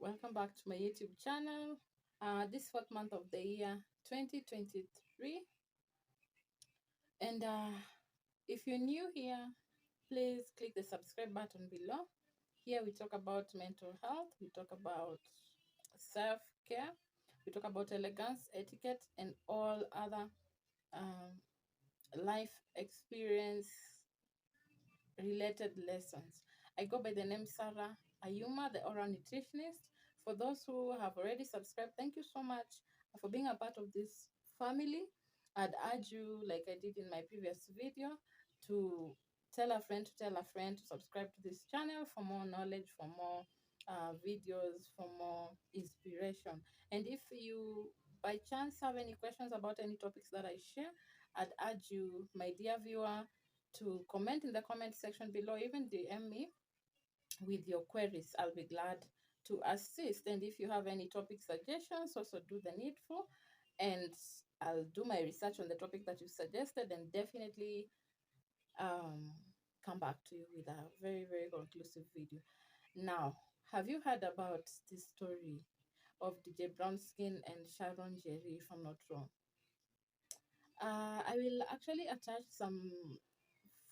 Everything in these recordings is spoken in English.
welcome back to my YouTube channel. This fourth month of the year 2023, and if you're new here, please click the subscribe button below. Here we talk about mental health, we talk about self-care, we talk about elegance, etiquette, and all other life experience related lessons. I go by the name Sarah Ayuma, the oral nutritionist. For those who have already subscribed, thank you so much for being a part of this family. I'd urge you, like I did in my previous video, to tell a friend to subscribe to this channel for more knowledge, for more videos, for more inspiration. And if you by chance have any questions about any topics that I share, I'd urge you, my dear viewer, to comment in the comment section below, even DM me with your queries. I'll be glad to assist. And if you have any topic suggestions, also do the needful, and I'll do my research on the topic that you suggested and definitely come back to you with a very, very conclusive video. Now, have you heard about this story of DJ Brownskin and Sharon Njeri, if I'm not wrong? I will actually attach some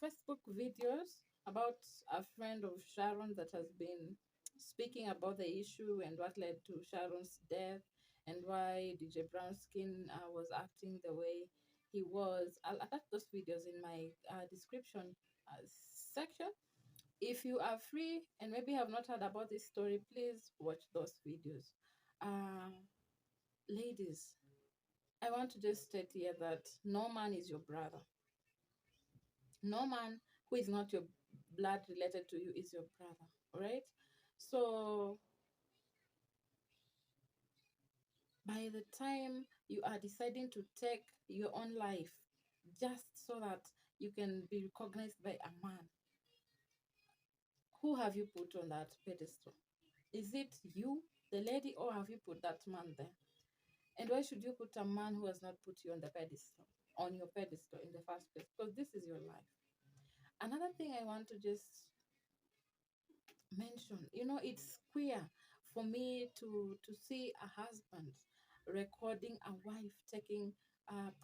Facebook videos about a friend of Sharon that has been speaking about the issue and what led to Sharon's death and why DJ Brownskin was acting the way he was. I'll attach those videos in my description section. If you are free and maybe have not heard about this story, please watch those videos. Ladies, I want to just state here that no man is your brother. No man who is not your blood related to you is your brother. All right? So by the time you are deciding to take your own life just so that you can be recognized by a man, who have you put on that pedestal? Is it you, the lady, or have you put that man there? And why should you put a man who has not put you on the pedestal, on your pedestal in the first place? Because this is your life. Another thing I want to just mention, it's queer for me to see a husband recording a wife taking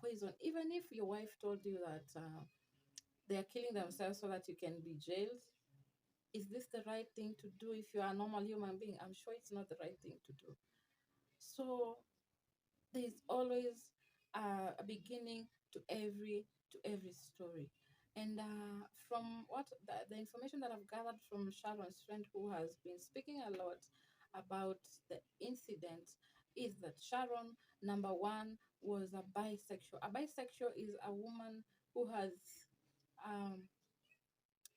poison, even if your wife told you that they are killing themselves so that you can be jailed. Is this the right thing to do? If you are a normal human being, I'm sure it's not the right thing to do. So there's always a beginning to every story. And from what the information that I've gathered from Sharon's friend, who has been speaking a lot about the incident, is that Sharon, number one, was a bisexual. A bisexual is a woman who has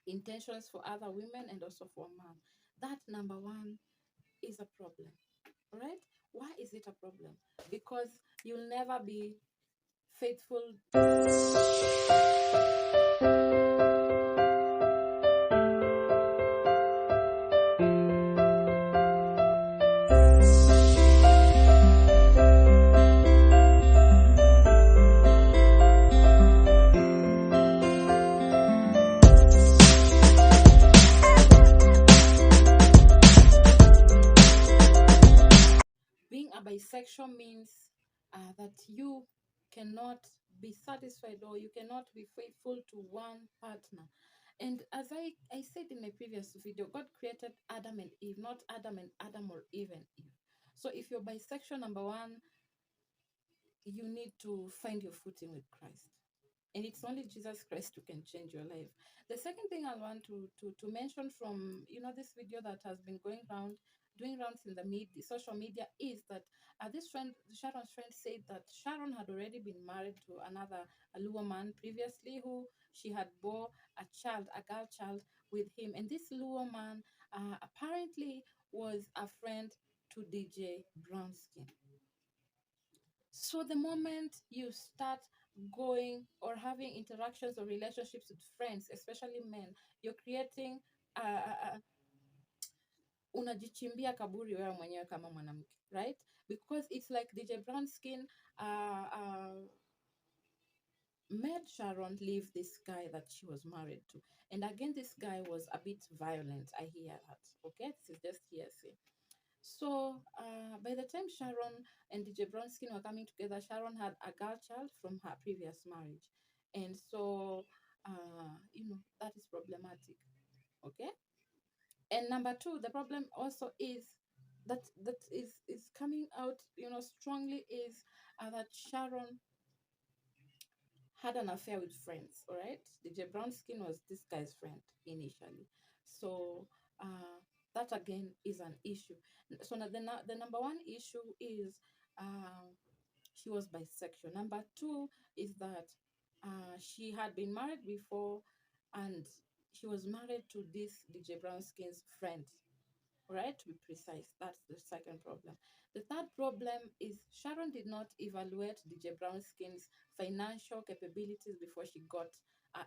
intentions for other women and also for a man. That, number one, is a problem. All right? Why is it a problem? Because you'll never be faithful. Being a bisexual means that you cannot be satisfied, or you cannot be faithful to one partner. And as I said in my previous video, God created Adam and Eve, not Adam and Adam or Eve and Eve. So if you're bisexual, number one, you need to find your footing with Christ. And it's only Jesus Christ who can change your life. The second thing I want to mention from this video that has been doing rounds in the social media, is that this friend, Sharon's friend, said that Sharon had already been married to another Luo man previously, who she had bore a girl child with him. And this Luo man apparently was a friend to DJ Brownskin. So the moment you start going or having interactions or relationships with friends, especially men, you're creating unajichimbia kaburi wewe mwenyewe kama mwanamke, right? Because it's like DJ Brownskin made Sharon leave this guy that she was married to. And again, this guy was a bit violent. I hear that. Okay, this is just hearsay. So by the time Sharon and DJ Bronskin were coming together, Sharon had a girl child from her previous marriage. And so, that is problematic. Okay. And number two, the problem also is that is coming out, strongly is that Sharon had an affair with friends. All right, DJ Brownskin was this guy's friend initially. So that again is an issue. So now the number one issue is uh, she was bisexual. Number two is that she had been married before, and she was married to this DJ Brownskin's friend, right? To be precise, that's the second problem. The third problem is Sharon did not evaluate DJ Brownskin's financial capabilities before she got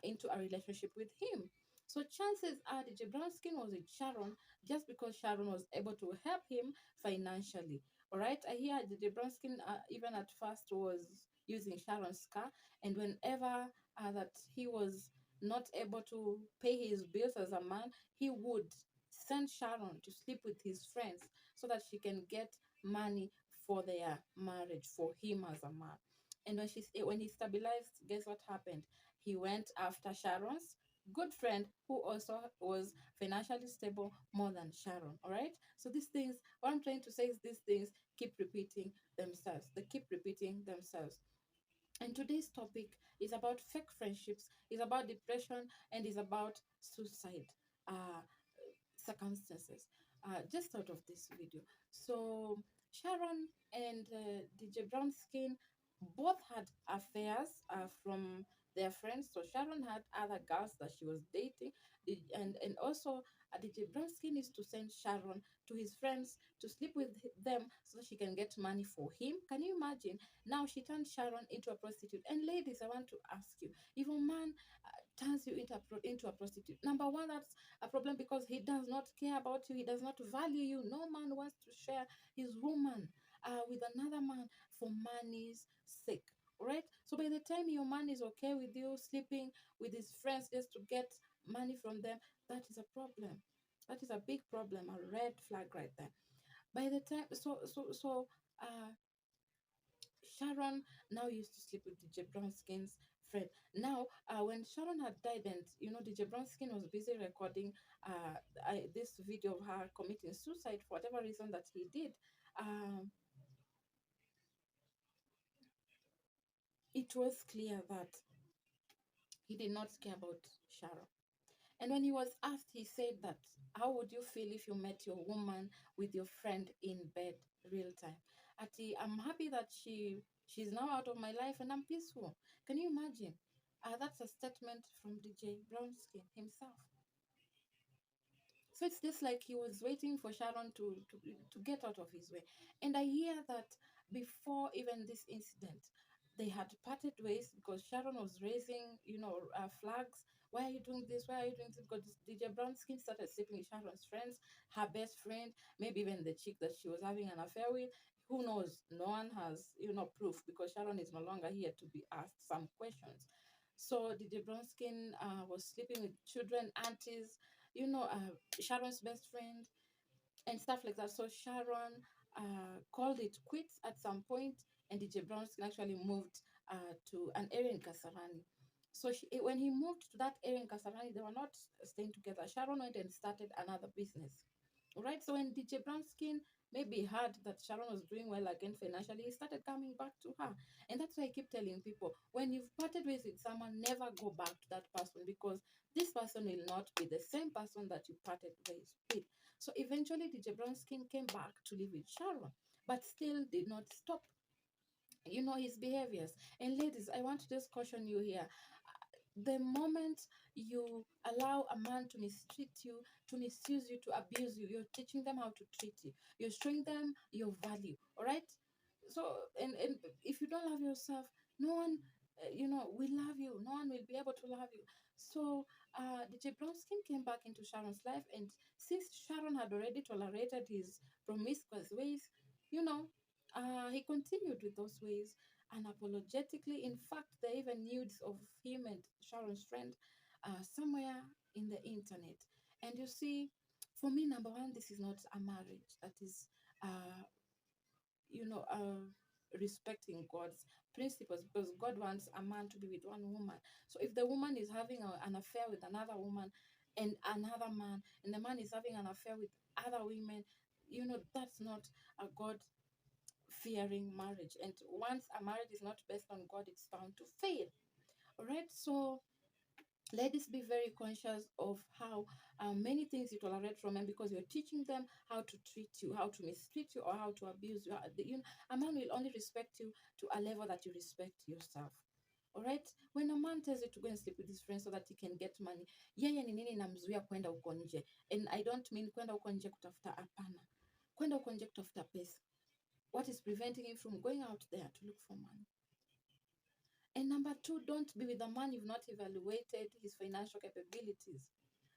into a relationship with him. So chances are DJ Brownskin was with Sharon just because Sharon was able to help him financially. All right, I hear DJ Brownskin even at first was using Sharon's car, and whenever that he was not able to pay his bills as a man, he would send Sharon to sleep with his friends so that she can get money for their marriage, for him as a man. And when he stabilized, guess what happened? He went after Sharon's good friend who also was financially stable more than Sharon. All right. So these things, what I'm trying to say is these things keep repeating themselves. They keep repeating themselves. And today's topic is about fake friendships, is about depression, and is about suicide. Circumstances just out of this video. So Sharon and DJ Brownskin both had affairs from their friends. So Sharon had other girls that she was dating, and also DJ Brownskin is to send Sharon to his friends to sleep with them so she can get money for him. Can you imagine? Now she turned Sharon into a prostitute. And ladies, I want to ask you, if a man turns you into a prostitute, number one, that's a problem because he does not care about you, he does not value you. No man wants to share his woman with another man for money's sake. Right? So by the time your man is okay with you sleeping with his friends just to get money from them, that is a problem. That is a big problem, a red flag right there. By the time, uh, Sharon now used to sleep with DJ Brownskin's friend. Now, when Sharon had died, and DJ Brownskin was busy recording this video of her committing suicide for whatever reason that he did, um, it was clear that he did not care about Sharon. And when he was asked, he said that, how would you feel if you met your woman with your friend in bed real time? Ati, I'm happy that she's now out of my life and I'm peaceful. Can you imagine? That's a statement from DJ Brownskin himself. So it's just like he was waiting for Sharon to get out of his way. And I hear that before even this incident, they had parted ways because Sharon was raising, flags. Why are you doing this? Why are you doing this? Because DJ Brownskin started sleeping with Sharon's friends, her best friend, maybe even the chick that she was having an affair with. Who knows? No one has, proof because Sharon is no longer here to be asked some questions. So DJ Brownskin was sleeping with children, aunties, Sharon's best friend, and stuff like that. So Sharon called it quits at some point, and DJ Brownskin actually moved to an area in Kasarani. So when he moved to that area in Kasarani, they were not staying together. Sharon went and started another business. Right? So when DJ Brownskin maybe heard that Sharon was doing well again financially, he started coming back to her. And that's why I keep telling people, when you've parted ways with someone, never go back to that person because this person will not be the same person that you parted ways with. So eventually DJ Brownskin came back to live with Sharon, but still did not stop, his behaviors. And ladies, I want to just caution you here. The moment you allow a man to mistreat you, to misuse you, to abuse you, you're teaching them how to treat you. You're showing them your value. All right. So, and if you don't love yourself, no one, will love you. No one will be able to love you. So, DJ Brownskin came back into Sharon's life, and since Sharon had already tolerated his promiscuous ways, you know, he continued with those ways unapologetically. In fact, there are even nudes of him and Sharon's friend somewhere in the internet. And you see, for me, number one, this is not a marriage that is uh, respecting God's principles, because God wants a man to be with one woman. So if the woman is having an affair with another woman and another man, and the man is having an affair with other women, that's not a God fearing marriage. And once a marriage is not based on God, it's bound to fail. All right. So ladies, be very conscious of how many things you tolerate from men, because you're teaching them how to treat you, how to mistreat you, or how to abuse you. A man will only respect you to a level that you respect yourself. All right. When a man tells you to go and sleep with his friends so that he can get money, yeye ni nini namzuia kwenda huko nje? And I don't mean kwenda huko nje kutafuta, hapana. Kwenda huko nje kutafuta pesa. What is preventing him from going out there to look for money? And number two, don't be with a man you've not evaluated his financial capabilities.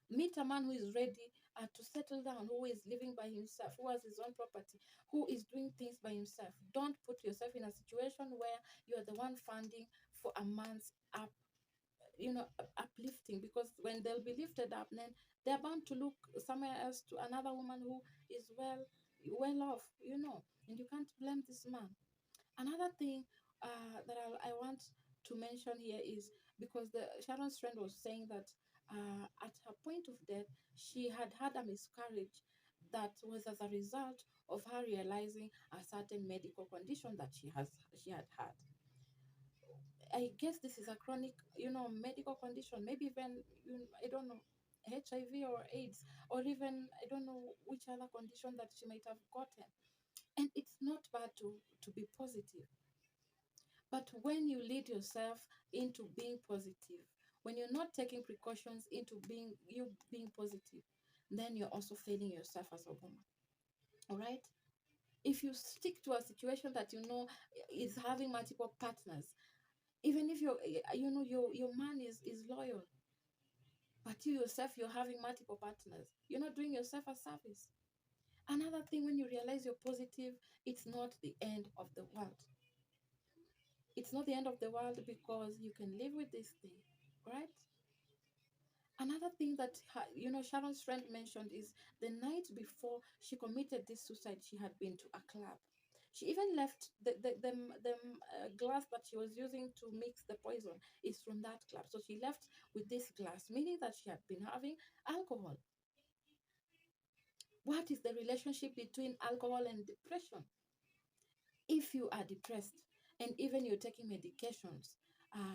Meet a man who is ready to settle down, who is living by himself, who has his own property, who is doing things by himself. Don't put yourself in a situation where you are the one funding for a man's uplifting, because when they'll be lifted up, then they're bound to look somewhere else to another woman who is well off, and you can't blame this man. Another thing that I want to mention here is, because Sharon's friend was saying that at her point of death, she had had a miscarriage that was as a result of her realizing a certain medical condition that she had had. I guess this is a chronic, medical condition. Maybe even, I don't know, HIV or AIDS, or even, I don't know which other condition that she might have gotten. And it's not bad to be positive. But when you lead yourself into being positive, when you're not taking precautions into being positive, then you're also failing yourself as a woman. All right? If you stick to a situation that is having multiple partners, even if your man is loyal, but you yourself, you're having multiple partners, you're not doing yourself a service. Another thing, when you realize you're positive, it's not the end of the world. It's not the end of the world, because you can live with this thing, right? Another thing that Sharon's friend mentioned is, the night before she committed this suicide, she had been to a club. She even left the glass that she was using to mix the poison is from that club. So she left with this glass, meaning that she had been having alcohol. What is the relationship between alcohol and depression? If you are depressed and even you're taking medications,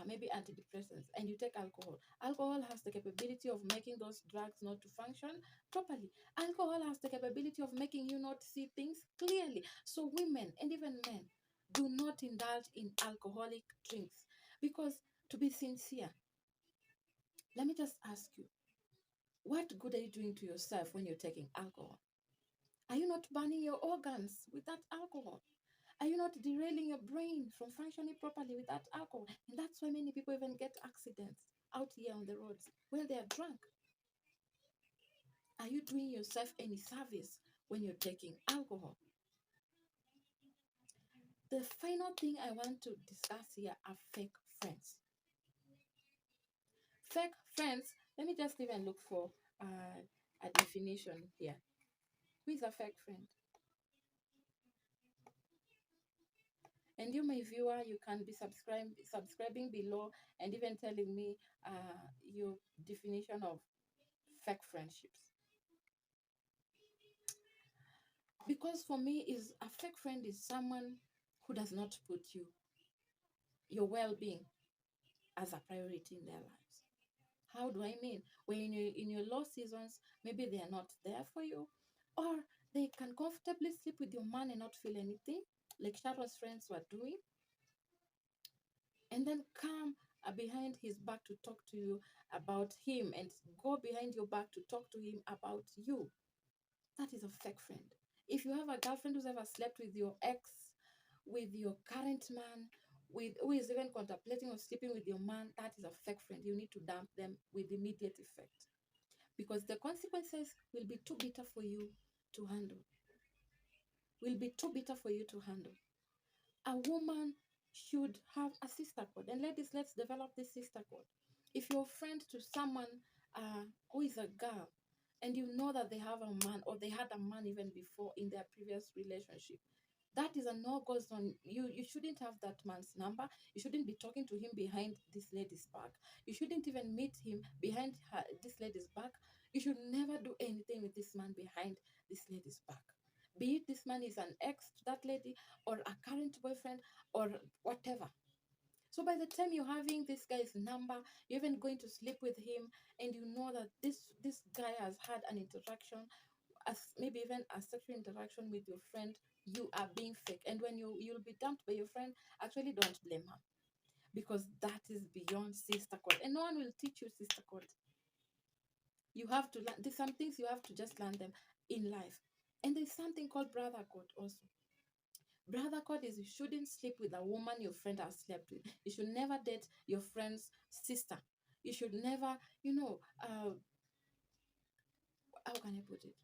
maybe antidepressants, and you take alcohol, alcohol has the capability of making those drugs not to function properly. Alcohol has the capability of making you not see things clearly. So women and even men, do not indulge in alcoholic drinks, because, to be sincere, let me just ask you, what good are you doing to yourself when you're taking alcohol? Are you not burning your organs with that alcohol? Are you not derailing your brain from functioning properly with that alcohol? And that's why many people even get accidents out here on the roads when they are drunk. Are you doing yourself any service when you're taking alcohol? The final thing I want to discuss here are fake friends. Fake friends, let me just even look for a definition here. Who is a fake friend? And you, my viewer, you can be subscribing below and even telling me your definition of fake friendships. Because for me, is a fake friend is someone who does not put your well-being as a priority in their lives. How do I mean? When in your low seasons, maybe they are not there for you, or they can comfortably sleep with your man and not feel anything, like Sharon's friends were doing, and then come behind his back to talk to you about him, and go behind your back to talk to him about you. That is a fake friend. If you have a girlfriend who's ever slept with your ex, with your current man, who is even contemplating of sleeping with your man, that is a fake friend. You need to dump them with immediate effect, because the consequences will be too bitter for you to handle. Will be too bitter for you to handle. A woman should have a sister code. And ladies, let's develop this sister code. If you're a friend to someone who is a girl, and you know that they have a man, or they had a man even before in their previous relationship, that is a no-go zone. You shouldn't have that man's number. You shouldn't be talking to him behind this lady's back. You shouldn't even meet him behind this lady's back. You should never do anything with this man behind this lady's back. Be it this man is an ex to that lady, or a current boyfriend, or whatever. So by the time you're having this guy's number, you're even going to sleep with him, and you know that this guy has had an interaction, as maybe even a sexual interaction with your friend, you are being fake. And when you'll be dumped by your friend, actually don't blame her, because that is beyond sister code, and no one will teach you sister code. You have to learn. There's some things you have to just learn them in life. And there's something called brother code also. Brother code is you shouldn't sleep with a woman your friend has slept with. You should never date your friend's sister. You should never, how can I put it?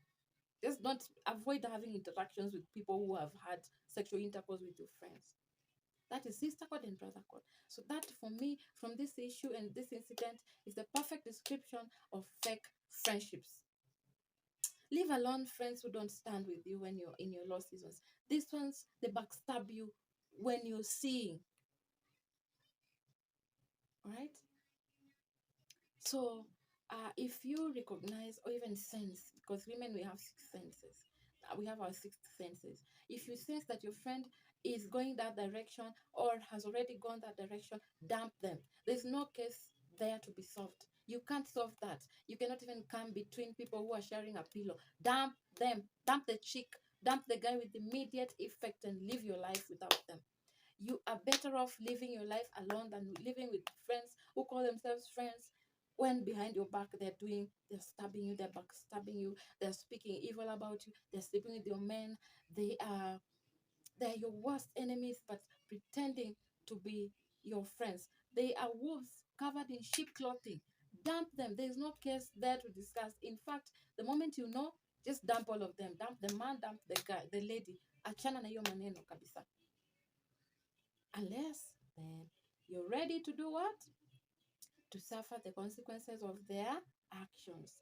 Just don't avoid having interactions with people who have had sexual intercourse with your friends. That is sister code and brother code. So that, for me, from this issue and this incident, is the perfect description of fake friendships. Leave alone friends who don't stand with you when you're in your low seasons. These ones, they backstab you when you're seeing. All right? So, if you recognize or even sense, because women, we have six senses, we have our sixth senses. If you sense that your friend is going that direction, or has already gone that direction, dump them. There's no case there to be solved. You can't solve that. You cannot even come between people who are sharing a pillow. Dump them. Dump the chick. Dump the guy with immediate effect, and live your life without them. You are better off living your life alone than living with friends who call themselves friends, when behind your back they're stabbing you, they're backstabbing you, they're speaking evil about you, they're sleeping with your men. They're your worst enemies, but pretending to be your friends. They are wolves covered in sheep clothing. Dump them. There's no case there to discuss. In fact, the moment you know, just dump all of them. Dump the man, dump the guy, the lady. Achana na hiyo maneno kabisa. Unless then you're ready to do what? To suffer the consequences of their actions.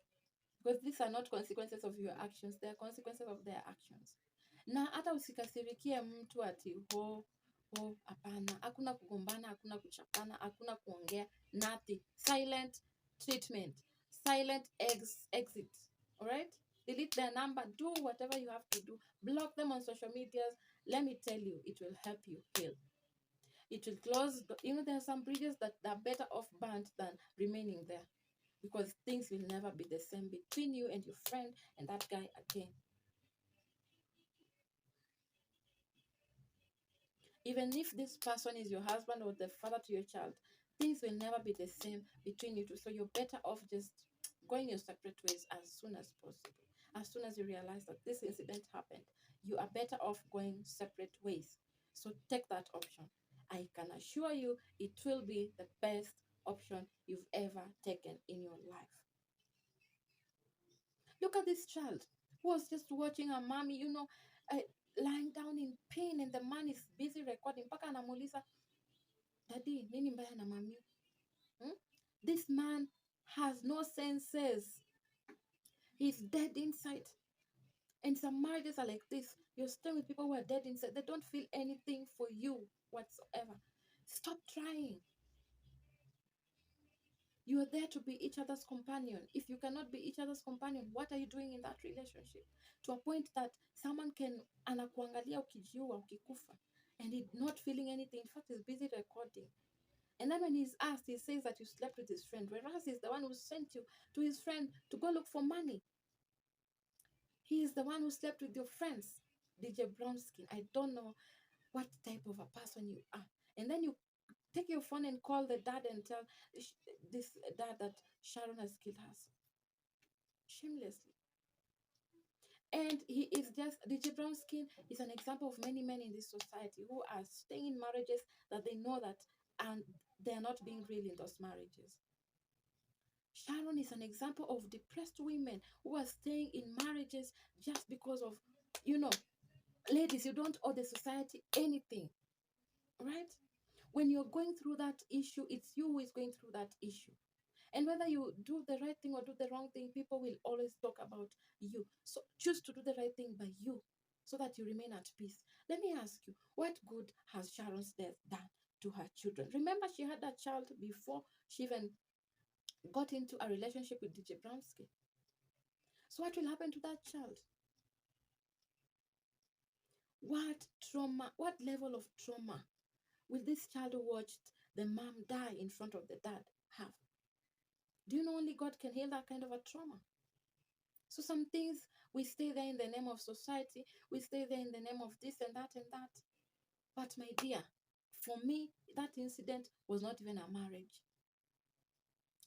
Because these are not consequences of your actions, they are consequences of their actions. Na hata usikasirikie mtu ati hapana, hakuna kugombana, hakuna kuchapana, hakuna kuongea, nothing. Silent treatment, silent exit. All right? Delete their number, do whatever you have to do, block them on social medias. Let me tell you, it will help you heal. It will close. There are some bridges that are better off burnt than remaining there, because things will never be the same between you and your friend and that guy again. Even if this person is your husband or the father to your child, things will never be the same between you two. So you're better off just going your separate ways as soon as possible. As soon as you realize that this incident happened, you are better off going separate ways. So take that option. I can assure you it will be the best option you've ever taken in your life. Look at this child who was just watching her mommy, lying down in pain, and the man is busy recording. Mpaka anamuuliza, Daddy, nini mbaya na mami? Hmm? This man has no senses. He's dead inside. And some marriages are like this. You're staying with people who are dead inside. They don't feel anything for you whatsoever. Stop trying. You are there to be each other's companion. If you cannot be each other's companion, what are you doing in that relationship? To a point that someone can anakuangalia ukijiua, ukikufa, and he's not feeling anything. In fact, he's busy recording. And then when he's asked, he says that you slept with his friend, whereas he's the one who sent you to his friend to go look for money. He is the one who slept with your friends. DJ Brownskin, I don't know what type of a person you are. And then you take your phone and call the dad and tell this dad that Sharon has killed her shamelessly. And he is just, DJ Brownskin is an example of many men in this society who are staying in marriages that they know that, and they're not being real in those marriages. Sharon is an example of depressed women who are staying in marriages just because of, ladies, you don't owe the society anything, right? When you're going through that issue, it's you who is going through that issue. And whether you do the right thing or do the wrong thing, people will always talk about you. So choose to do the right thing by you so that you remain at peace. Let me ask you, what good has Sharon's death done to her children? Remember, she had a child before she even got into a relationship with DJ Brownskin. So what will happen to that child? What trauma, what level of trauma will this child who watched the mom die in front of the dad have? Do you know only God can heal that kind of a trauma? So some things, we stay there in the name of society, we stay there in the name of this and that and that. But my dear, for me, that incident was not even a marriage.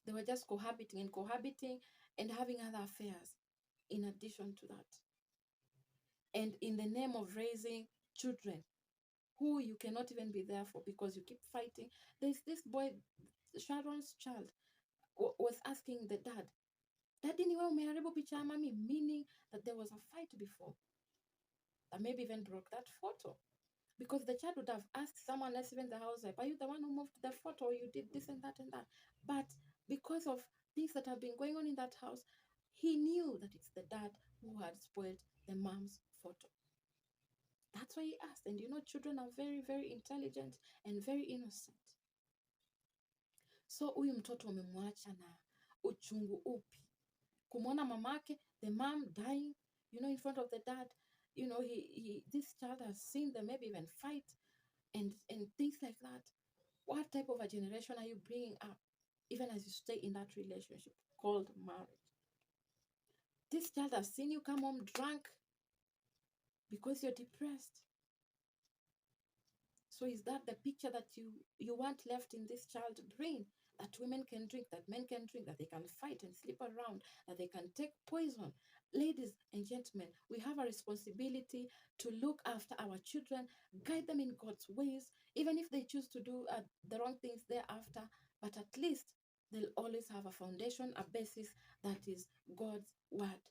They were just cohabiting and having other affairs in addition to that. And in the name of raising children who you cannot even be there for because you keep fighting. There's this boy, Sharon's child, was asking the dad, Daddy, niwe umeharibu picha ya mami, meaning that there was a fight before that maybe even broke that photo. Because the child would have asked someone else, even the housewife, are you the one who moved the photo, or you did this and that and that? But because of things that have been going on in that house, he knew that it's the dad who had spoiled the mom's photo. That's why he asked. And you know, children are very, very intelligent and very innocent. So huyu mtoto umemwacha na uchungu upi? Kumwona mamake, the mom dying, you know, in front of the dad. You know, this child has seen them maybe even fight and things like that. What type of a generation are you bringing up, even as you stay in that relationship called marriage? This child has seen you come home drunk because you're depressed. So is that the picture that you want left in this child's brain? That women can drink, that men can drink, that they can fight and sleep around, that they can take poison. Ladies and gentlemen, we have a responsibility to look after our children, guide them in God's ways, even if they choose to do the wrong things thereafter, but at least they'll always have a foundation, a basis that is God's word.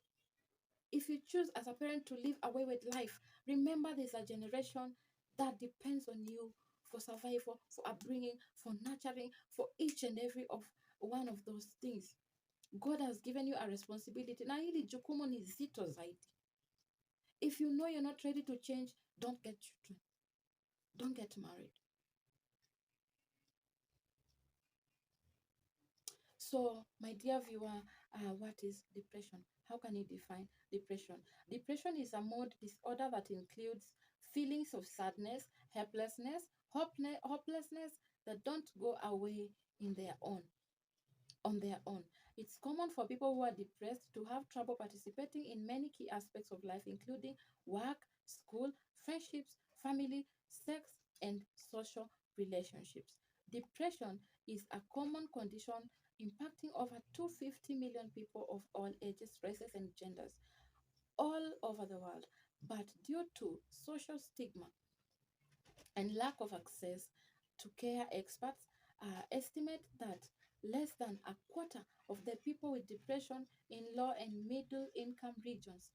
If you choose as a parent to live away with life, remember there's a generation that depends on you for survival, for upbringing, for nurturing, for each and every of one of those things. God has given you a responsibility. Na hili jukumu ni zito zaidi. If you know you're not ready to change, don't get children. Don't get married. So, my dear viewer, what is depression? How can you define depression? Depression is a mood disorder that includes feelings of sadness, helplessness, hopelessness that don't go away on their own. It's common for people who are depressed to have trouble participating in many key aspects of life, including work, school, friendships, family, sex, and social relationships. Depression is a common condition impacting over 250 million people of all ages, races, and genders all over the world. But due to social stigma and lack of access to care, experts estimate that less than a quarter of the people with depression in low and middle income regions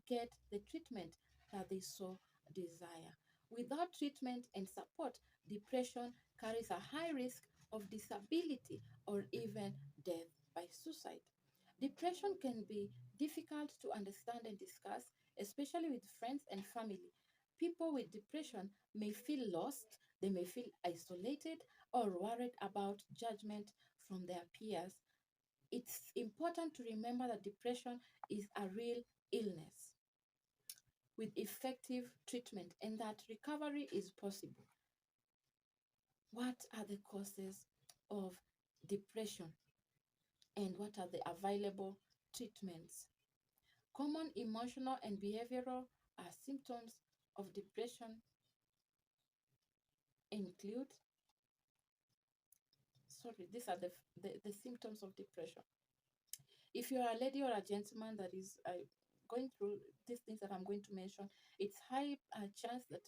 get the treatment that they so desire. Without treatment and support, depression carries a high risk of disability or even death by suicide. Depression can be difficult to understand and discuss, especially with friends and family. People with depression may feel lost, they may feel isolated, or worried about judgment from their peers. It's important to remember that depression is a real illness with effective treatment and that recovery is possible. What are the causes of depression and what are the available treatments? Common emotional and behavioral symptoms of depression include, these are the symptoms of depression. If you're a lady or a gentleman that is going through these things that I'm going to mention, it's high chance that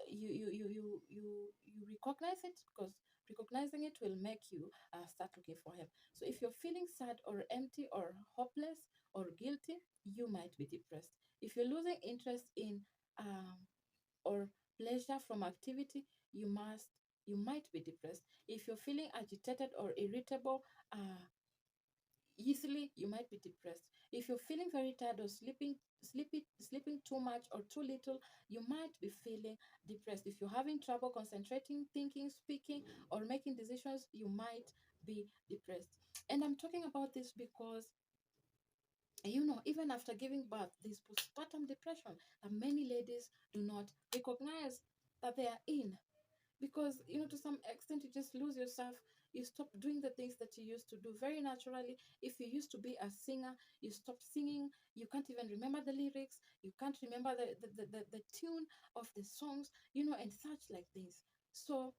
you recognize it, because recognizing it will make you start looking for help. So if you're feeling sad or empty or hopeless or guilty, you might be depressed. If you're losing interest in or pleasure from activity, you might be depressed. If you're feeling agitated or irritable, easily, you might be depressed. If you're feeling very tired or sleeping too much or too little, you might be feeling depressed. If you're having trouble concentrating, thinking, speaking, or making decisions, you might be depressed. And I'm talking about this because, even after giving birth, there's postpartum depression that many ladies do not recognize that they are in, because to some extent you just lose yourself. You stop doing the things that you used to do very naturally. If you used to be a singer, you stop singing. You can't even remember the lyrics. You can't remember the tune of the songs, and such like this. So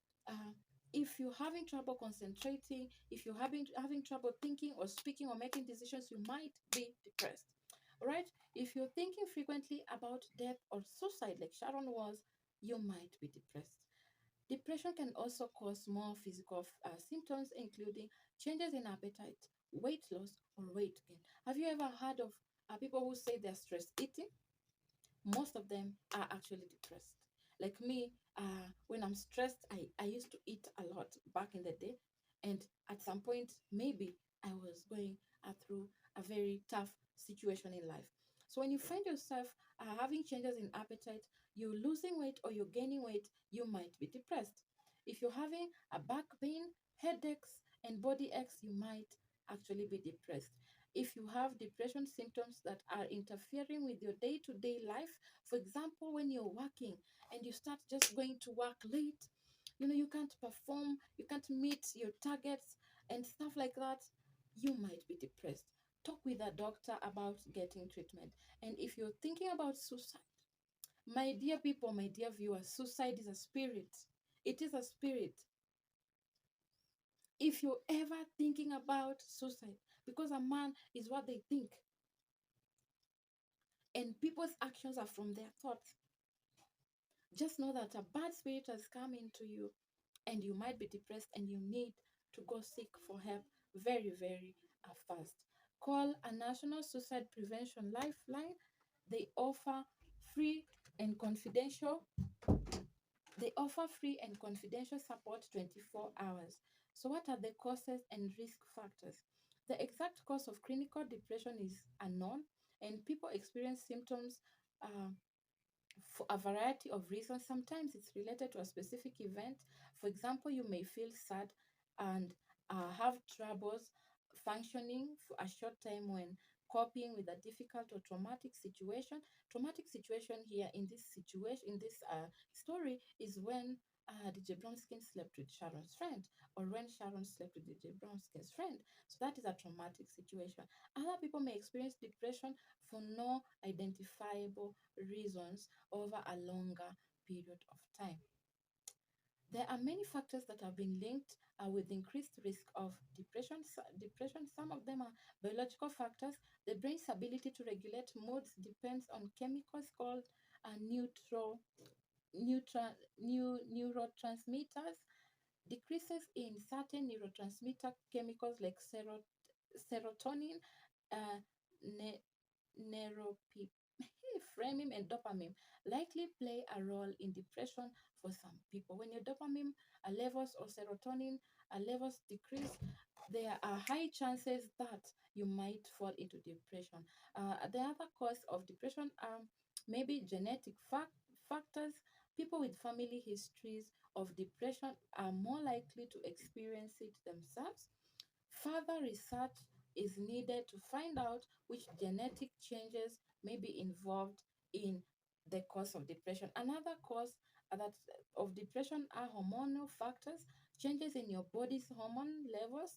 if you're having trouble concentrating, if you're having trouble thinking or speaking or making decisions, you might be depressed. All right. If you're thinking frequently about death or suicide like Sharon was, you might be depressed. Depression can also cause more physical symptoms, including changes in appetite, weight loss, or weight gain. Have you ever heard of people who say they're stress eating? Most of them are actually depressed. Like me, when I'm stressed, I used to eat a lot back in the day. And at some point, maybe I was going through a very tough situation in life. So when you find yourself having changes in appetite, you're losing weight or you're gaining weight, you might be depressed. If you're having a back pain, headaches, and body aches, you might actually be depressed. If you have depression symptoms that are interfering with your day-to-day life, for example, when you're working and you start just going to work late, you can't perform, you can't meet your targets and stuff like that, you might be depressed. Talk with a doctor about getting treatment. And if you're thinking about suicide, my dear people, my dear viewers, suicide is a spirit. It is a spirit. If you're ever thinking about suicide, because a man is what they think, and people's actions are from their thoughts, just know that a bad spirit has come into you, and you might be depressed and you need to go seek for help very, very fast. Call a national suicide prevention lifeline. They offer free and confidential they offer free and confidential support 24 hours. So what are the causes and risk factors? The exact cause of clinical depression is unknown, and people experience symptoms uh, for a variety of reasons. Sometimes it's related to a specific event. For example, you may feel sad and have troubles functioning for a short time when coping with a difficult or traumatic situation. Traumatic situation here in this situation, in this story, is when DJ Brownskin slept with Sharon's friend, or when Sharon slept with DJ Brownskin's friend. So that is a traumatic situation. Other people may experience depression for no identifiable reasons over a longer period of time. There are many factors that have been linked with increased risk of depression. Some of them are biological factors. The brain's ability to regulate moods depends on chemicals called neurotransmitters. Decreases in certain neurotransmitter chemicals like serotonin, uh, ne- neuropephrine, and dopamine likely play a role in depression for some people. When your dopamine levels or serotonin levels decrease, there are high chances that you might fall into depression. The other cause of depression are maybe genetic factors. People with family histories of depression are more likely to experience it themselves. Further research is needed to find out which genetic changes may be involved in the cause of depression. Another cause that of depression are hormonal factors. Changes in your body's hormone levels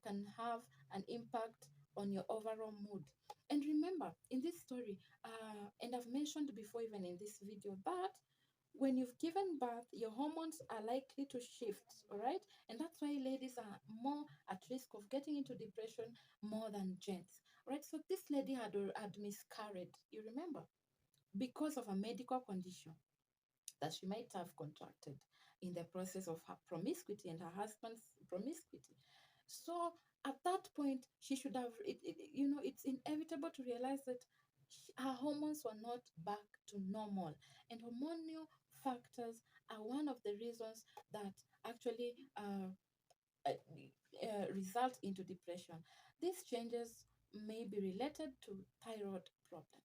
can have an impact on your overall mood. And remember, in this story, and I've mentioned before, even in this video, that when you've given birth, your hormones are likely to shift, all right? And that's why ladies are more at risk of getting into depression more than gents, right? So this lady had miscarried, you remember, because of a medical condition that she might have contracted in the process of her promiscuity and her husband's promiscuity. So at that point, she should have, it's inevitable to realize that her hormones were not back to normal. And hormonal factors are one of the reasons that actually result into depression. These changes may be related to thyroid problems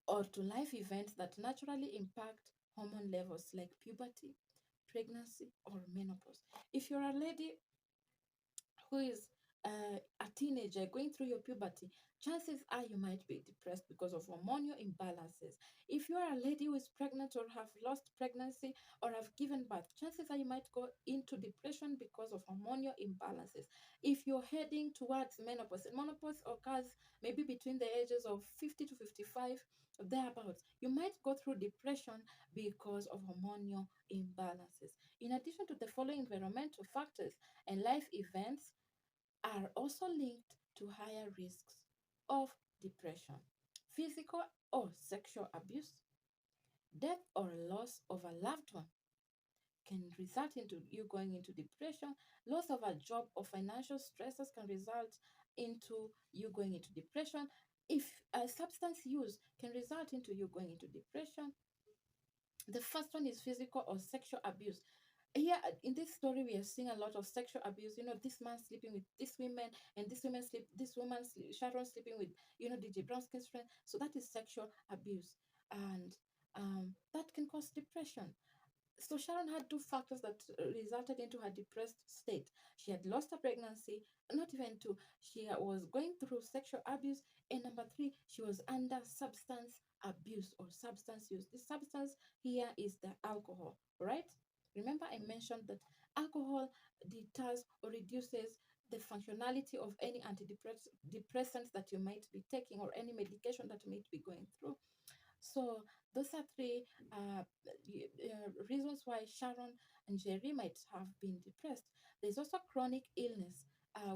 or to life events that naturally impact hormone levels like puberty, pregnancy, or menopause. If you're a lady who is a teenager going through your puberty, chances are you might be depressed because of hormonal imbalances. If you are a lady who is pregnant or have lost pregnancy or have given birth, chances are you might go into depression because of hormonal imbalances. If you're heading towards menopause, and menopause occurs maybe between the ages of 50 to 55, thereabouts, you might go through depression because of hormonal imbalances. In addition to the following environmental factors and life events, are also linked to higher risks of depression. Physical or sexual abuse, death or loss of a loved one can result into you going into depression. Loss of a job or financial stresses can result into you going into depression. If substance use can result into you going into depression. The first one is physical or sexual abuse. Here in this story, we are seeing a lot of sexual abuse. This man sleeping with this women, and this woman, Sharon sleeping with, DJ Brownskin's friend. So that is sexual abuse, and that can cause depression. So Sharon had two factors that resulted into her depressed state. She had lost her pregnancy, not even two. She was going through sexual abuse, and number three, she was under substance abuse or substance use. The substance here is the alcohol, right? Remember, I mentioned that alcohol deters or reduces the functionality of any antidepressants that you might be taking or any medication that you might be going through. So those are three reasons why Sharon Njeri might have been depressed. There's also chronic illness,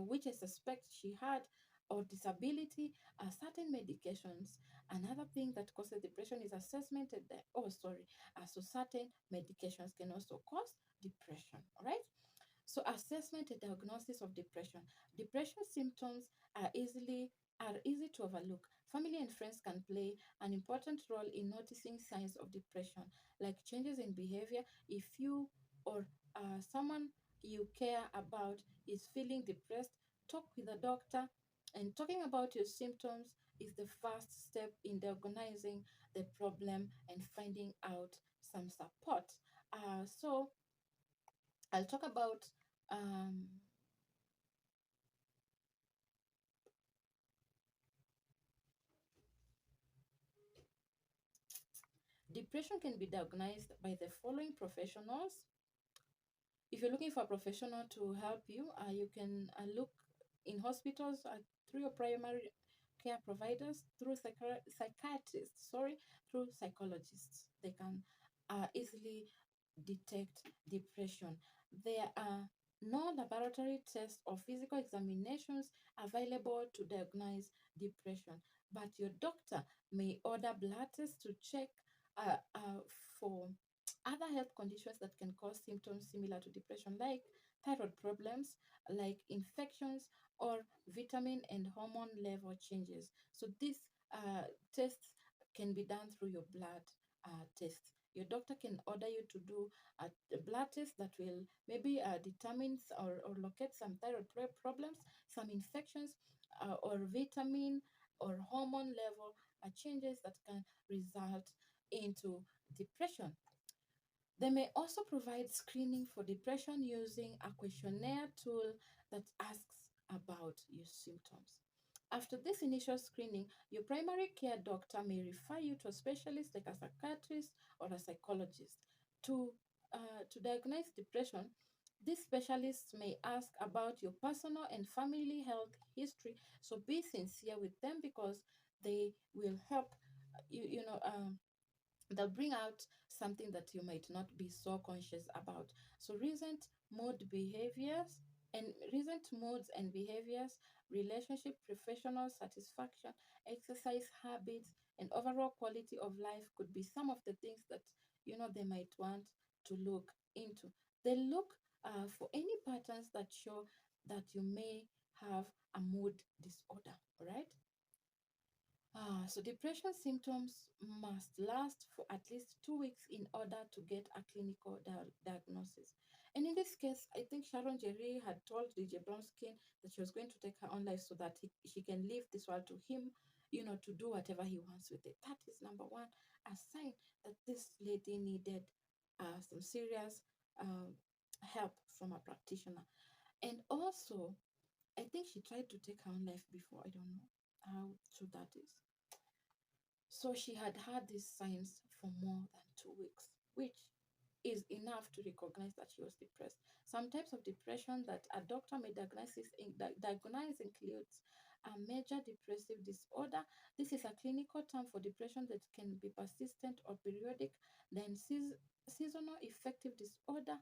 which I suspect she had, or disability, certain medications. Another thing that causes depression is assessment. So certain medications can also cause depression. All right. So assessment and diagnosis of depression. Depression symptoms are easy to overlook. Family and friends can play an important role in noticing signs of depression, like changes in behavior. If you or someone you care about is feeling depressed, talk with a doctor. And talking about your symptoms is the first step in diagnosing the problem and finding out some support. So I'll talk about um, depression can be diagnosed by the following professionals. If you're looking for a professional to help you, you can look in hospitals through your primary care providers, through psychiatrists, through psychologists. They can easily detect depression. There are no laboratory tests or physical examinations available to diagnose depression, but your doctor may order blood tests to check for other health conditions that can cause symptoms similar to depression, like thyroid problems, like infections, or vitamin and hormone level changes. So these tests can be done through your blood tests. Your doctor can order you to do a blood test that will maybe determine or locate some thyroid problems, some infections, or vitamin or hormone level changes that can result into depression. They may also provide screening for depression using a questionnaire tool that asks about your symptoms. After this initial screening, your primary care doctor may refer you to a specialist like a psychiatrist or a psychologist. To diagnose depression, these specialists may ask about your personal and family health history. So be sincere with them because they will help they'll bring out something that you might not be so conscious about. So recent moods and behaviors, relationship, professional satisfaction, exercise habits, and overall quality of life could be some of the things that they might want to look into. They look for any patterns that show that you may have a mood disorder, all right? So depression symptoms must last for at least 2 weeks in order to get a clinical diagnosis. And in this case, I think Sharon Njeri had told DJ Brownskin that she was going to take her own life so that she can leave this world to him, to do whatever he wants with it. That is number one, a sign that this lady needed some serious um, help from a practitioner. And also, I think she tried to take her own life before. I don't know how true that is. So she had had these signs for more than 2 weeks, which is enough to recognize that she was depressed. Some types of depression that a doctor may diagnose includes a major depressive disorder. This is a clinical term for depression that can be persistent or periodic. Then seasonal affective disorder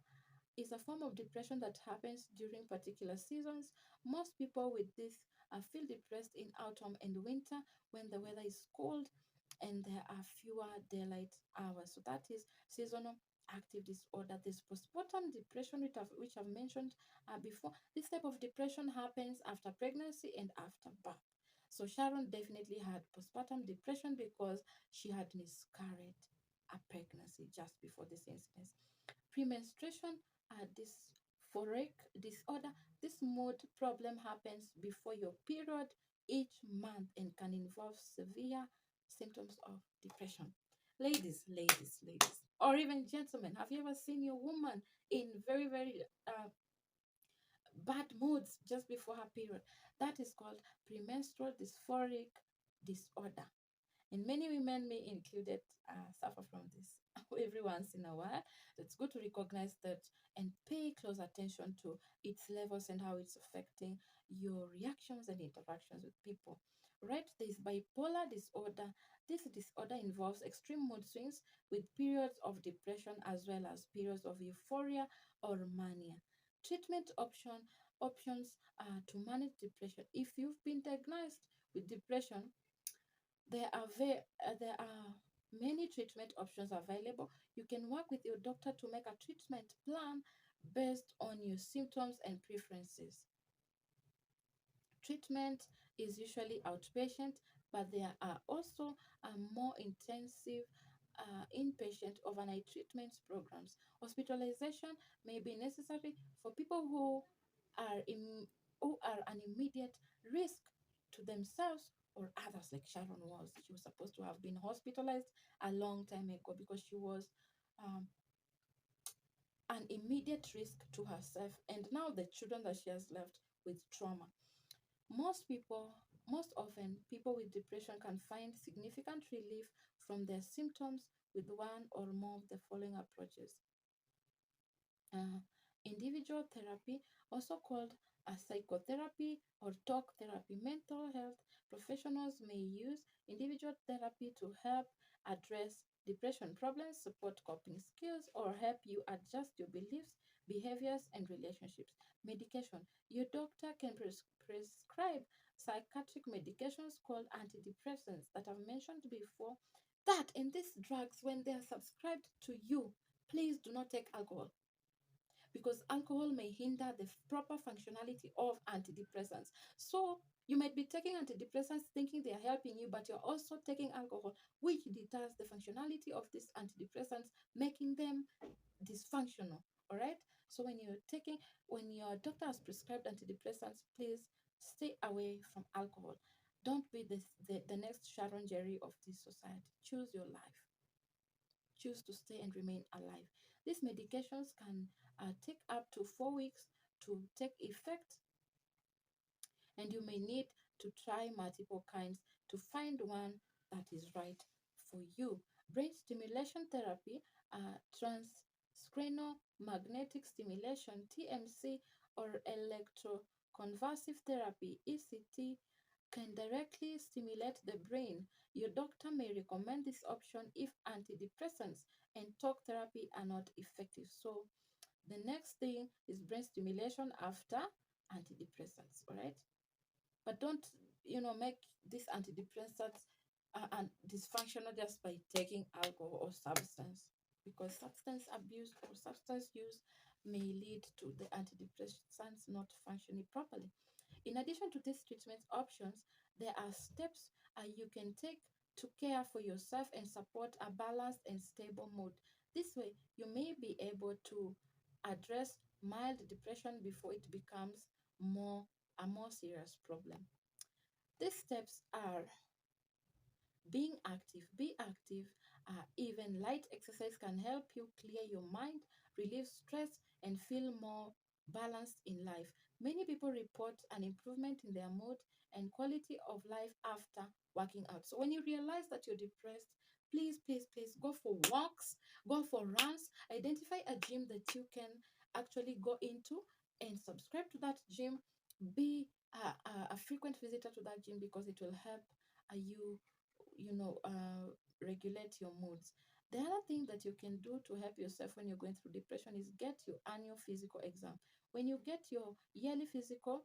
is a form of depression that happens during particular seasons. Most people with this feel depressed in autumn and winter when the weather is cold and there are fewer daylight hours. So that is seasonal active disorder. There's postpartum depression, which I've mentioned before. This type of depression happens after pregnancy and after birth. So Sharon definitely had postpartum depression because she had miscarried a pregnancy just before this incident. Premenstruation dysphoric disorder. This mood problem happens before your period each month and can involve severe symptoms of depression. Ladies, or even gentlemen, have you ever seen your woman in very, very bad moods just before her period? That is called premenstrual dysphoric disorder. And many women may included suffer from this every once in a while. It's good to recognize that and pay close attention to its levels and how it's affecting your reactions and interactions with people. Right? There's bipolar disorder. This disorder involves extreme mood swings with periods of depression as well as periods of euphoria or mania. Treatment options to manage depression. If you've been diagnosed with depression, there are many treatment options available. You can work with your doctor to make a treatment plan based on your symptoms and preferences. Treatment is usually outpatient, but there are also more intensive inpatient overnight treatment programs. Hospitalization may be necessary for people are in, who are an immediate risk to themselves or others, like Sharon was. She was supposed to have been hospitalized a long time ago because she was um, an immediate risk to herself and now the children that she has left with trauma. Most often, people with depression can find significant relief from their symptoms with one or more of the following approaches. Uh, Individual therapy, also called a psychotherapy or talk therapy. Mental health professionals may use individual therapy to help address depression problems, support coping skills, or help you adjust your beliefs, behaviors, and relationships. Medication. Your doctor can prescribe psychiatric medications called antidepressants that I've mentioned before. That and these drugs, when they are subscribed to you, please do not take alcohol because alcohol may hinder the proper functionality of antidepressants. So you might be taking antidepressants thinking they are helping you, but you're also taking alcohol, which deters the functionality of these antidepressants, making them dysfunctional. All right. So when your doctor has prescribed antidepressants, please stay away from alcohol. Don't be the next Sharon Njeri of this society. Choose your life. Choose to stay and remain alive. These medications can take up to 4 weeks to take effect, and you may need to try multiple kinds to find one that is right for you. Brain stimulation therapy, transcranial magnetic stimulation, TMC, or electroconvulsive therapy, ECT, can directly stimulate the brain. Your doctor may recommend this option if antidepressants and talk therapy are not effective. So, the next thing is brain stimulation after antidepressants, all right? But don't, make these antidepressants and dysfunctional just by taking alcohol or substance, because substance abuse or substance use may lead to the antidepressants not functioning properly. In addition to these treatment options, there are steps you can take to care for yourself and support a balanced and stable mood. This way, you may be able to address mild depression before it becomes more serious problem. These steps are being active. Be active. Even light exercise can help you clear your mind, relieve stress, and feel more balanced in life. Many people report an improvement in their mood and quality of life after working out. So when you realize that you're depressed, please, please, please go for walks, go for runs, identify a gym that you can actually go into and subscribe to that gym. Be a frequent visitor to that gym because it will help regulate your moods. The other thing that you can do to help yourself when you're going through depression is get your annual physical exam. When you get your yearly physical,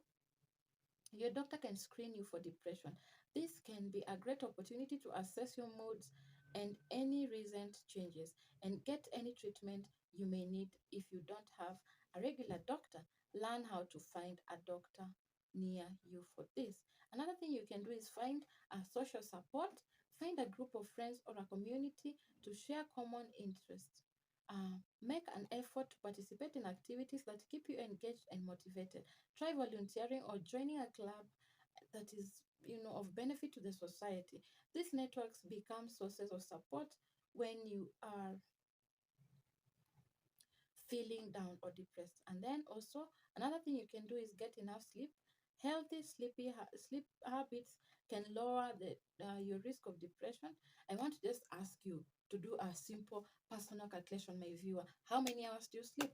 your doctor can screen you for depression. This can be a great opportunity to assess your moods and any recent changes and get any treatment you may need. If you don't have a regular doctor, learn how to find a doctor near you for this. Another thing you can do is find a social support, find a group of friends or a community to share common interests. Make an effort to participate in activities that keep you engaged and motivated. Try volunteering or joining a club that is, of benefit to the society. These networks become sources of support when you are feeling down or depressed. And then also another thing you can do is get enough sleep. Healthy sleep habits can lower your risk of depression. I want to just ask you to do a simple personal calculation, my viewer. How many hours do you sleep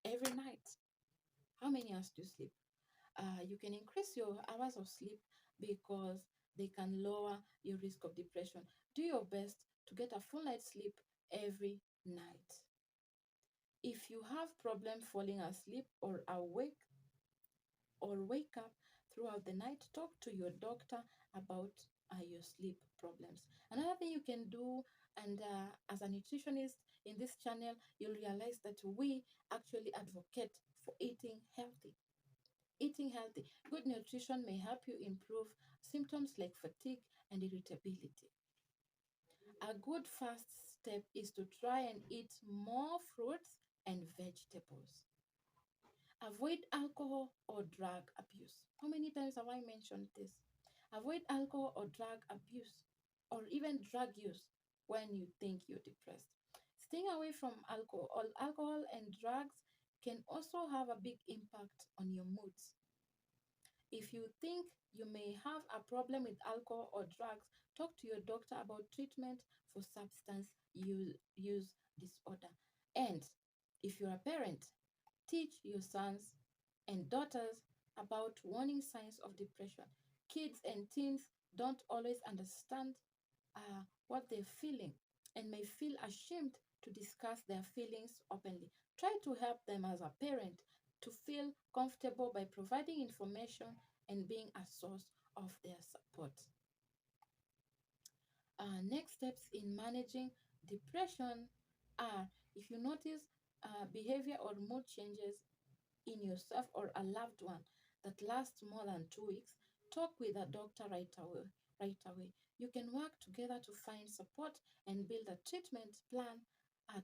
every night? How many hours do you sleep? You can increase your hours of sleep because they can lower your risk of depression. Do your best to get a full night's sleep every night. If you have problem falling asleep or awake or wake up throughout the night, talk to your doctor about your sleep problems. Another thing you can do, and as a nutritionist in this channel, you'll realize that we actually advocate for eating healthy. Eating healthy. Good nutrition may help you improve symptoms like fatigue and irritability. A good first step is to try and eat more fruits and vegetables. Avoid alcohol or drug abuse. How many times have I mentioned this? Avoid alcohol or drug abuse or even drug use when you think you're depressed. Staying away from alcohol and drugs can also have a big impact on your moods. If you think you may have a problem with alcohol or drugs, talk to your doctor about treatment for substance use disorder. And if you're a parent, teach your sons and daughters about warning signs of depression. Kids and teens don't always understand what they're feeling and may feel ashamed to discuss their feelings openly. Try to help them as a parent to feel comfortable by providing information and being a source of their support. Next steps in managing depression are, if you notice behavior or mood changes in yourself or a loved one that lasts more than 2 weeks, talk with a doctor right away. Right away. You can work together to find support and build a treatment plan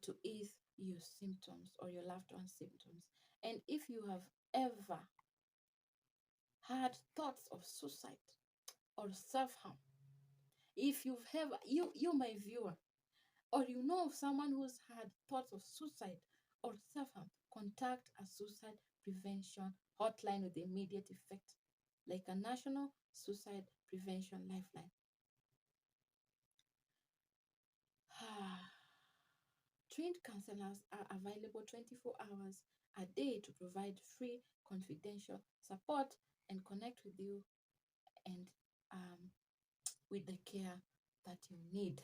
to ease your symptoms or your loved one's symptoms. And if you have ever had thoughts of suicide or self-harm, if you've ever, you my viewer, or you know of someone who's had thoughts of suicide or self-harm, contact a suicide prevention hotline with immediate effect, like a national suicide prevention lifeline. Trained counselors are available 24 hours a day to provide free, confidential support and connect with you and with the care that you need.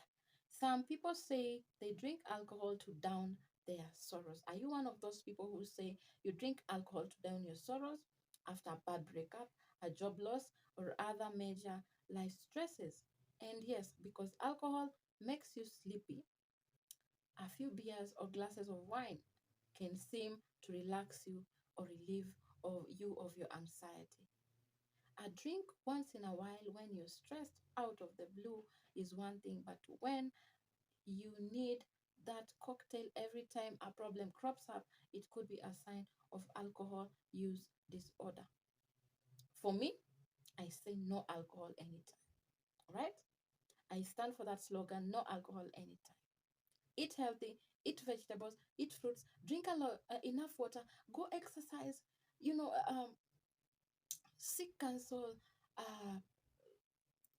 Some people say they drink alcohol to down their sorrows. Are you one of those people who say you drink alcohol to down your sorrows after a bad breakup, a job loss, or other major life stresses? And yes, because alcohol makes you sleepy, a few beers or glasses of wine can seem to relax you or relieve of your anxiety. A drink once in a while when you're stressed out of the blue is one thing, but when you need that cocktail every time a problem crops up, it could be a sign of alcohol use disorder. For me, I say no alcohol anytime. Right? I stand for that slogan, no alcohol anytime. Eat healthy, eat vegetables, eat fruits, drink a lot, enough water, go exercise, you know, seek counsel, uh,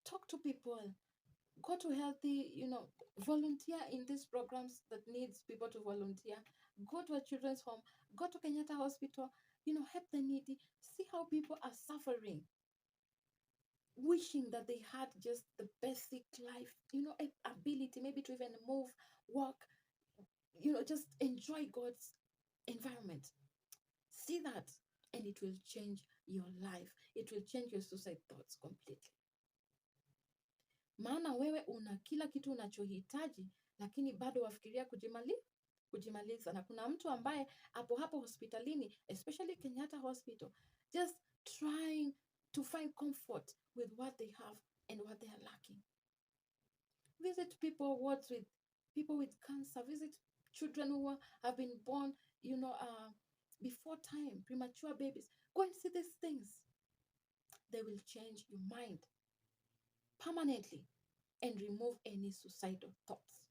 talk to people, go to healthy, volunteer in these programs that needs people to volunteer, go to a children's home, go to Kenyatta Hospital, help the needy, see how people are suffering, wishing that they had just the basic life, ability, maybe to even move, walk, just enjoy God's environment. See that, and it will change your life. It will change your suicide thoughts completely. Maana wewe una kila kitu unachohitaji, lakini bado wafikiria kujimaliza. Na kuna mtu ambaye hapo hospitalini, especially Kenyatta Hospital, just trying to find comfort with what they have and what they are lacking. Visit wards with people with cancer. Visit children who have been born, before time, premature babies. Go and see these things. They will change your mind permanently and remove any suicidal thoughts.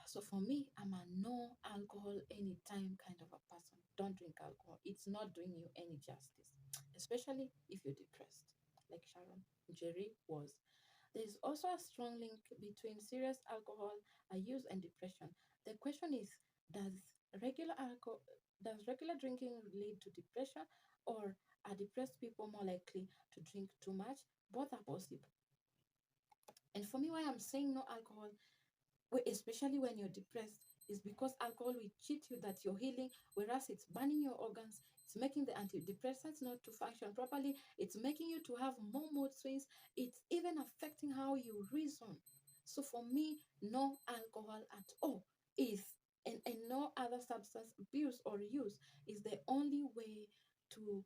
So for me, I'm a no alcohol anytime kind of a person. Don't drink alcohol. It's not doing you any justice, especially if you're depressed, like Sharon Njeri was. There's also a strong link between serious alcohol use and depression. The question is, does regular drinking lead to depression, or are depressed people more likely to drink too much? Both are possible. And for me, why I'm saying no alcohol, especially when you're depressed, is because alcohol will cheat you that you're healing, whereas it's burning your organs, it's making the antidepressants not to function properly, it's making you to have more mood swings, it's even affecting how you reason. So for me, no alcohol at all is, and no other substance abuse or use is the only way to,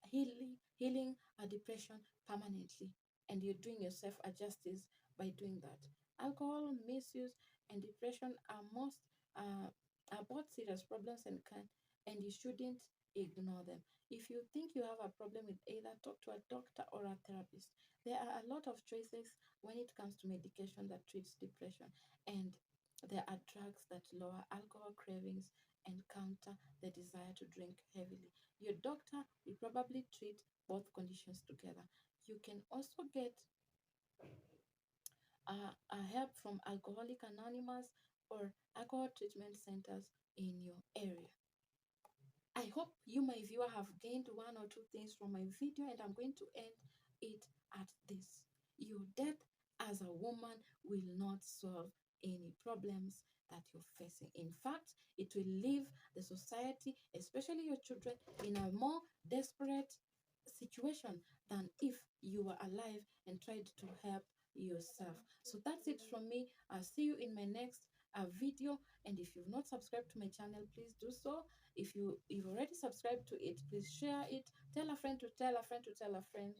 healing a depression permanently. And you're doing yourself a justice by doing that. Alcohol misuse and depression are both serious problems, and you shouldn't ignore them. If you think you have a problem with either, talk to a doctor or a therapist. There are a lot of choices when it comes to medication that treats depression, and there are drugs that lower alcohol cravings and counter the desire to drink heavily. Your doctor will probably treat both conditions together. You can also get help from Alcoholic Anonymous or alcohol treatment centers in your area. I hope you, my viewer, have gained one or two things from my video, and I'm going to end it at this. Your death as a woman will not solve any problems that you're facing. In fact, it will leave the society, especially your children, in a more desperate situation than if you were alive and tried to help yourself. So that's it from me. I'll see you in my next video. And if you've not subscribed to my channel, please do so. If you've already subscribed to it, please share it. Tell a friend to tell a friend to tell a friend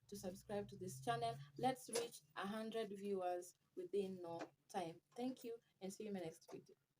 to subscribe to this channel. Let's reach 100 viewers within no time. Thank you, and see you in my next video.